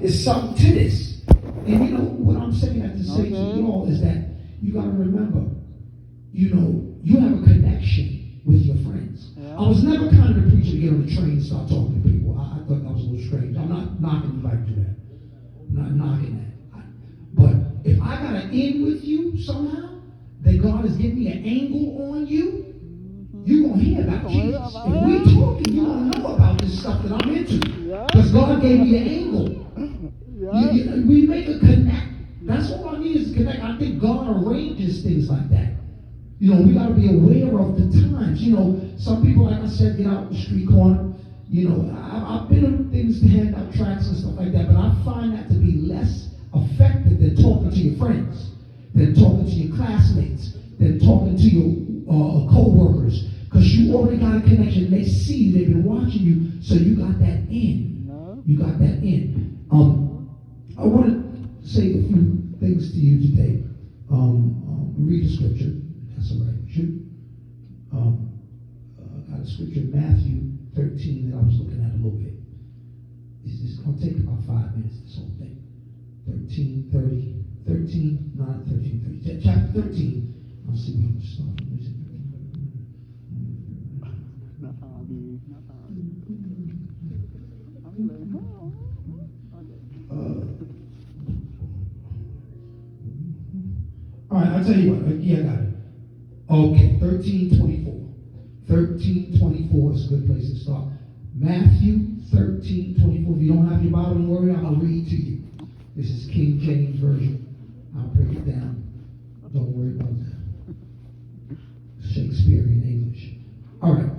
It's something to this. And you know what I'm saying that to say to y'all is that you got to remember, you know, you have a connection with your friends. Yeah. I was never kind of the preacher to get on the train and start talking to people. I thought that was a little strange. I'm not knocking you like that. I'm not knocking that. But if I got to end with you somehow, that God has given me an angle on you, you're going to hear about Jesus. If we're talking, you're going to know about this stuff that I'm into. Because God gave me an angle. We make a connect. That's all I need is a connect. I think God arranges things like that. You know, we got to be aware of the times. You know, some people, like I said, get out the street corner. You know, I've been on things to hand out tracts and stuff like that, but I find that to be less effective than talking to your friends, than talking to your classmates, than talking to your co-workers, because you already got a connection. They see you, they've been watching you, so you got that in. You got that in. I want to say a few things to you today. Read the scripture. That's all right. Got a scripture in Matthew 13 that I was looking at a little bit. It's going to take about 5 minutes, this whole thing. 13, 30. Chapter 13. I'll see where I'm starting. All right, I'll tell you what. Yeah, I got it. Okay, 13:24. 13:24 is a good place to start. Matthew 13:24. If you don't have your Bible, don't worry, I'll read to you. This is King James Version. I'll break it down. Don't worry about that. Shakespearean English. All right.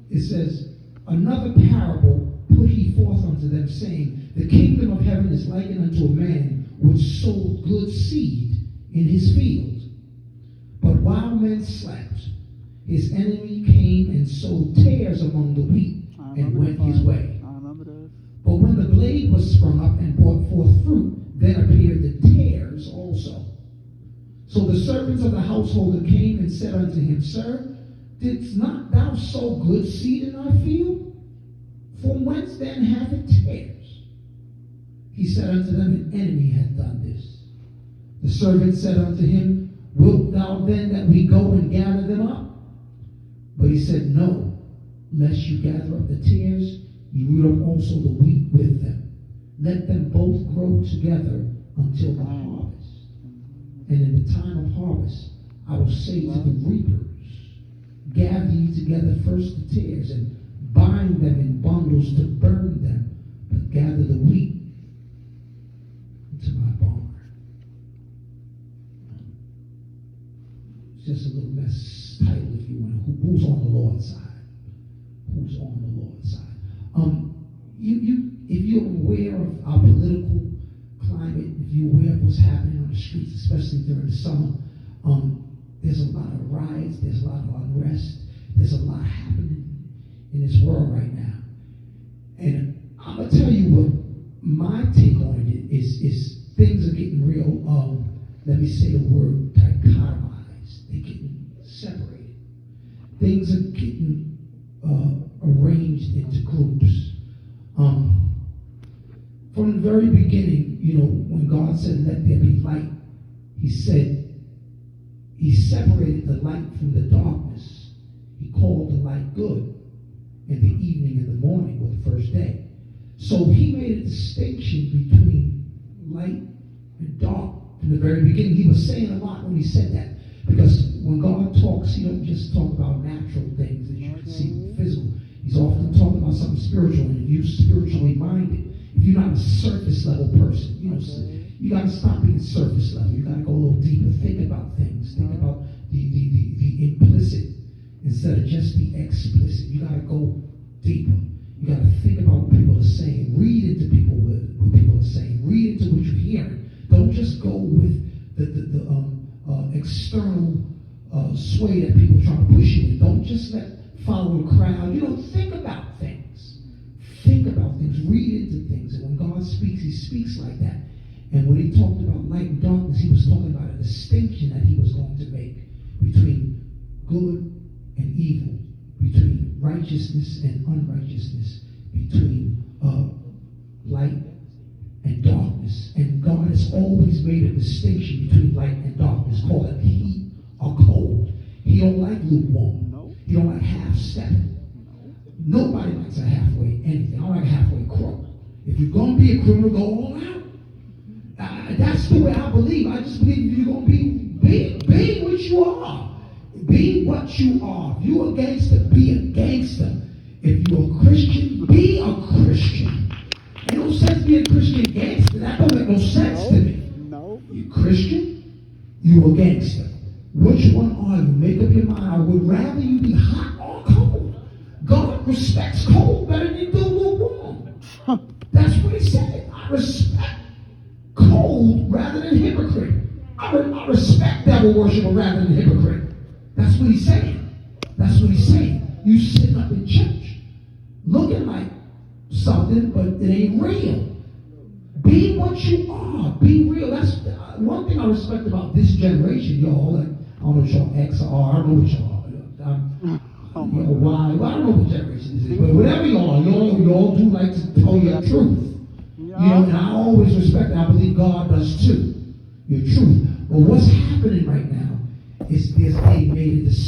It says, another parable put he forth unto them, saying, the kingdom of heaven is likened unto a man which sowed good seed in his field. But while men slept, his enemy came and sowed tares among the wheat and went his way. But when the blade was sprung up and brought forth fruit, then appeared the tares also. So the servants of the householder came and said unto him, Sir, didst not thou sow good seed in thy field? From whence then hath it tares? He said unto them, an enemy hath done this. The servant said unto him, Wilt thou then that we go and gather them up? But he said, No, lest you gather up the tares, you root up also the wheat with them. Let them both grow together until the harvest. And in the time of harvest, I will say to the reapers, gather ye together first the tares, and bind them in bundles to burn them, but gather the wheat into my barn. It's just a little mess title, if you want. Who's on the Lord's side? Who's on the Lord's side? If you're aware of our political climate, if you're aware of what's happening on the streets, especially during the summer, there's a lot of riots, there's a lot of unrest, there's a lot happening in this world right now. And I'm going to tell you what my take on it is things are getting real, let me say the word dichotomized. They're getting separated. Things are getting arranged into groups. From the very beginning, you know, when God said, let there be light, he said, he separated the light from the darkness. He called the light good, and the evening and the morning were the first day. So he made a distinction between light and dark from the very beginning. He was saying a lot when he said that, because when God talks, he don't just talk about natural things that you can see with the physical. He's often talking about something spiritual, and if you're spiritually minded, if you're not a surface level person, you know, you got to stop being surface level. You got to go a little deeper. Think about things. Think about the implicit instead of just the explicit. You got to go deeper. You got to think about what people are saying. Read into people what people are saying. Read into what you're hearing. Don't just go with the external sway that people try to push you in. Don't just follow the crowd. You know, think about things. Think about things. Read into things. And when God speaks, he speaks like that. And when he talked about light and darkness, he was talking about a distinction that he was going to make between good and evil, between righteousness and unrighteousness, between light and darkness. And God has always made a distinction between light and darkness, called it heat or cold. He don't like lukewarm. No. He don't like half-step. Nobody likes a halfway anything. I don't like a halfway crook. If you're going to be a criminal, go all out. That's the way I believe. I just believe if you're going to be what you are. Be what you are. If you're a gangster, be a gangster. If you're a Christian, be a Christian. Ain't no sense being a Christian gangster. That don't make no sense to me. No. You Christian, you a gangster. Which one are you? Make up your mind. I would rather you be hot or cold. God respects cold better than you do lukewarm. That's what he said. I respect cold rather than hypocrite. I respect devil worshiper rather than hypocrite. That's what he's saying. That's what he's saying. You sitting up in church looking like something, but it ain't real. Be what you are. Be real. That's one thing I respect about this generation, y'all. Like, I don't know what y'all X or R. I don't know what y'all are. Y. Well, I don't know what generation this is, but whatever y'all do like to tell your truth. You know, and I always respect it. I believe God does too. Your truth. But what's happening right now is there's being made a decision.